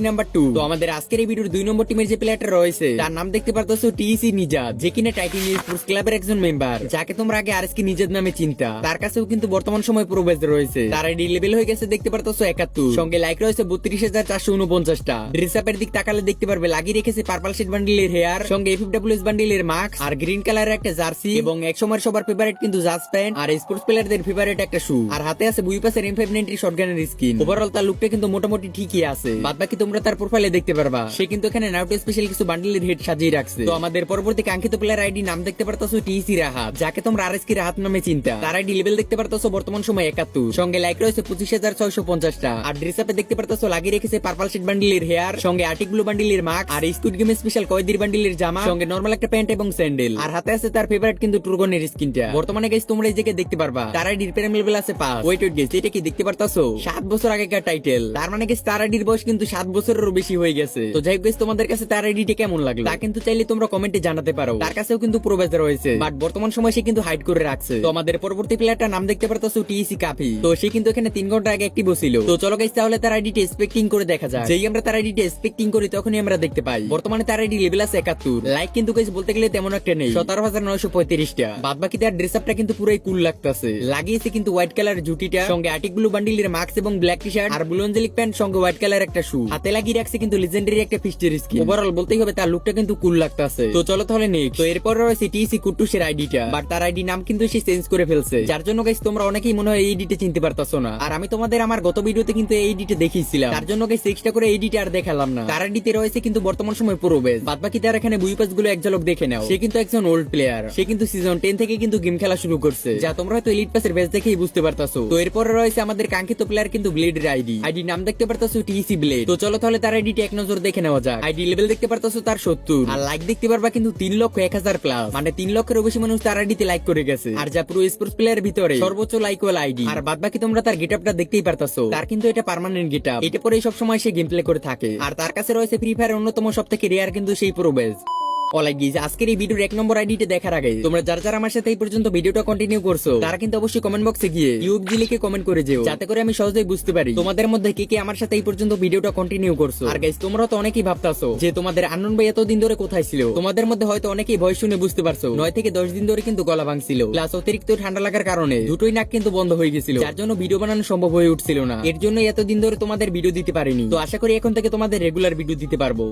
Number 2। তো আমাদের আজকের এই ভিডিওর 2 নম্বর টিমের যে প্লেয়ারটা রয়েছে তার নাম দেখতে পারতেছো টিসি নিজাদ, যে কিনা টাইটানিয়াম স্পোর্টস ক্লাবের একজন মেম্বার, যাকে তোমরা আগে আরএসকে নিজাদ নামে চিন্তা। তার কাছেও কিন্তু বর্তমান সময় প্রো বেজ রয়েছে। তার আইডি লেভেল হয়ে গেছে দেখতে পারতেছো 71, সঙ্গে লাইক রয়েছে 32,449টা। ড্রেস আপের দিক তাকালে দেখতে পারবে লাগিয়ে রেখেছে পার্পল শেড বান্ডিলের হেয়ার, সঙ্গে এফএফডব্লিউএস বান্ডিলের মাস্ক, আর গ্রিন কালারের একটা জার্সি, এবং এক সময় সবার ফেভারিট কিন্তু জাজ প্যান্ট, আর স্পোর্টস প্লেয়ারদের ফেভারিট একটা শু, আর হাতে আছে বুইপাসের M590 শটগানের স্কিন। ওভারঅল তার লুকটা কিন্তু মোটামুটি ঠিকই আছে। বাদবাকি তোমরা তার প্রোফাইলে দেখতে পারবা সে কিন্তু এখানে নাউটো স্পেশাল কিছু বান্ডিলের হেড সাজিয়ে রাখছে। তো আমাদের পরবর্তী কাঙ্ক্ষিত প্লেয়ার আইডি নাম দেখতে পারতাছো টিসি রাহাত, যাকে তোমরা আরএসকে রাহাত নামে চিন্তা। তার আইডি লেভেল দেখতে পারতাছো বর্তমান সময় 71, সঙ্গে লাইক রয়েছে 25,650টা। আর ড্রেস আপে দেখতে পারতাছো লাগিয়ে রেখেছে পার্পল শেড বান্ডিলের হেয়ার, সঙ্গে আর্টিক ব্লু বান্ডিলের মাস্ক, আর স্কুইড গেম স্পেশাল কয়েদির বান্ডিলের জামা, সঙ্গে নরমাল একটা প্যান্ট এবং স্যান্ডেল, আর হাতে আছে তার ফেভারিট কিন্তু ট্রুগনের স্কিনটা। বর্তমানে গাইস তোমরা এই জায়গায় দেখতে পারবা তার আইডির প্রেম লেভেল আছে 5। ওয়েট গাইস, এটা কি দেখতে পারতাছো 7 বছর আগেকার টাইটেল। তার মানে গাইস তার আইডির বয়স কিন্তু 7 বছরেরও বেশি হয়ে গেছে। তো যাই হোক গাইস, তোমাদের কাছে তার আইডিটা কেমন লাগলো তা কিন্তু চাইলে তোমরা কমেন্টে জানাতে পারো। তার কাছেও কিন্তু প্রো বেজ রয়েছে, বাট বর্তমান সময় সে কিন্তু হাইড করে রাখছে। তো আমাদের পরবর্তী প্লেয়ারটার নাম দেখতে পারতাছো টিসি কাফি। তো সে কিন্তু এখানে 3 ঘন্টা আগে অ্যাক্টিভ ছিল। তো চলো গাইস, তাহলে তার আইডিটা এক্সপেক্টিং করে দেখা যায়। যেই আমরা তার আইডিটা এক্সপেক্টিং করি তখনই আমরা দেখতে পাই বর্তমানে তার আইডি লেভেল আছে 71। লাইক কিন্তু গাইস বলতে গেলে তেমন একটা নেই, 17,935টা। বাদ বাকি তার ড্রেস আপটা কিন্তু পুরোই কুল লাগতেছে। লাগিয়েছে কিন্তু হোয়াইট কালার জুটিটা, সঙ্গে আর্টিক ব্লু বান্ডিলের মাস্ক এবং ব্ল্যাক টি শার্ট, আর ব্লু অ্যাঞ্জেলিক প্যান্ট, সঙ্গে হোয়াইট কালার একটা শু। হাতে লাগিয়ে রাখছে কিন্তু লিজেন্ডারি একটা ফিস্টের স্কিন। ওভারঅল বলতেই হবে তার লুকটা কিন্তু কুল লাগতেছে। তো চলো তাহলে নেক্সট। তো এরপর রয়েছে টিসি কুট্টুসের আইডিটা, বাট তার আইডি নাম কিন্তু সে চেঞ্জ করে ফেলছে, যার জন্য গাইস তোমরা অনেকেই মনে হয় এই আইডিটা চিনতে পারতাছো না। আর আমি তোমাদের আমার গত ভিডিওতে কিন্তু এই আইডিটা দেখিয়েছিলাম, তার জন্য গাইস এক্সট্রা করে এই আইডিটা আর দেখালাম না। তার আইডিতে রয়েছে কিন্তু বর্তমান সময় পুরো বেজ। বাদ বাকি তার এখানে বুই পাস গুলো এক ঝলক দেখে নাও। সে কিন্তু একজন ওল্ড প্লেয়ার, সে কিন্তু সিজন 10 থেকে কিন্তু গেম খেলা শুরু করছে, যা তোমরা হয়তো এলিট পাসের বেজ দেখেই বুঝতে পারতাছো। তো এরপর রয়েছে আমাদের কাঙ্ক্ষিত প্লেয়ার কিন্তু ব্লেডের আইডি নাম দেখতে পারতাছো টিসি ব্লেড। তো চলো তাহলে তার আইডিটা এক নজর দেখে নেওয়া যাক। আইডি লেভেল দেখতে পারতাছো তার 70, আর লাইক দেখতে পারবা কিন্তু 3,01,000 প্লাস, মানে 3 লক্ষেরও বেশি মানুষ তার আইডিতে লাইক করে গেছে। আর যা পুরো স্পোর্টস প্লেয়ার ভিতরে সর্বোচ্চ লাইক ওয়াল আইডি। আর বাদ বাকি তোমরা তার গেটআপটা দেখতেই পারতাছো, তার কিন্তু এটা পার্মানেন্ট গেটআপ, এটা পরেই সব সময় সে গেম প্লে করে থাকে। আর তার কাছে রয়েছে ফ্রি ফায়ার অন্যতম সবথেকে রেয়ার কিন্তু সেই প্রো বেজ। আজকের এই ভিডিওর 1 নম্বর আইডিটা দেখার আগে তোমরা যারা আমার সাথে এই পর্যন্ত ভিডিওটা কন্টিনিউ করছো তারা কিন্তু অবশ্যই কমেন্ট বক্সে গিয়ে ইউবজি লিখে কমেন্ট করে যেও, যাতে করে আমি সহজেই বুঝতে পারি তোমাদের মধ্যে কে আমার সাথে এই পর্যন্ত ভিডিওটা কন্টিনিউ করছো। আর গাইস, তোমরা তো অনেকেই ভাবতাছো যে তোমাদের আনন ভাই এতদিন ধরে কোথায় ছিল। তোমাদের মধ্যে হয়তো অনেকেই ভয় শুনে বুঝতে পারছো 9 থেকে 10 দিন ধরে কিন্তু গলা ভাঙছিল, প্লাস অতিরিক্ত ঠান্ডা লাগার কারণে দুটোই নাক কিন্তু বন্ধ হয়ে গেছিল, যার জন্য ভিডিও বানানো সম্ভব হয়ে উঠছিল না। এর জন্য এতদিন ধরে তোমাদের ভিডিও দিতে পারিনি। তো আশা করি এখন থেকে তোমাদের রেগুলার ভিডিও দিতে পারবো।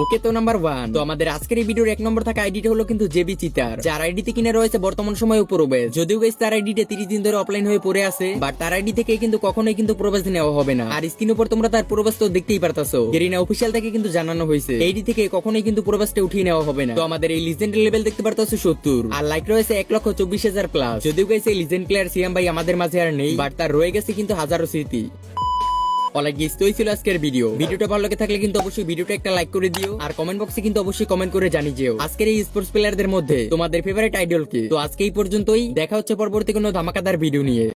ওকে, তো নাম্বার 1। তো আমাদের আজকের এই ভিডিওর 1 নম্বর থাকা আইডিটা হলো কিন্তু জেবি চিতার, যার আইডিতে কিনে রয়েছে বর্তমান সময়ে প্রবেশ। যদিও গাইস তার আইডিটা 30 দিন ধরে অফলাইন হয়ে পড়ে আছে, বাট তার আইডি থেকে কিন্তু কখনোই কিন্তু প্রবেশ নেওয়া হবে না। আর স্ক্রিনের উপর তোমরা তার প্রবেশ তো দেখতেই পারতাছো, গেরিনা অফিসিয়াল থেকে কিন্তু জানানো হয়েছে এইডি থেকে কখনোই কিন্তু প্রবেশটা উঠিয়ে নেওয়া হবে না। তো আমাদের এই লিজেন্ড লেভেল দেখতে পারতাছো 70, আর লাইক রয়েছে 1,24,000 প্লাস। যদিও গাইস এই লিজেন্ড প্লেয়ার সিয়াম ভাই আমাদের মাঝে আর নেই, বাট তার রয়ে গেছে কিন্তু হাজারো স্মৃতি। ছিল আজকের ভিডিওটা ভালো লাগে থাকলে কিন্তু অবশ্যই ভিডিওটা একটা লাইক করে দিও, আর কমেন্ট বক্সে কিন্তু অবশ্যই কমেন্ট করে জানিয়ে যেও আজকের এই স্পোর্টস প্লেয়ারদের মধ্যে তোমাদের ফেভারিট আইডল কে। তো আজকে এই পর্যন্তই, দেখা হচ্ছে পরবর্তী কোনো ধামাকাদার ভিডিও নিয়ে।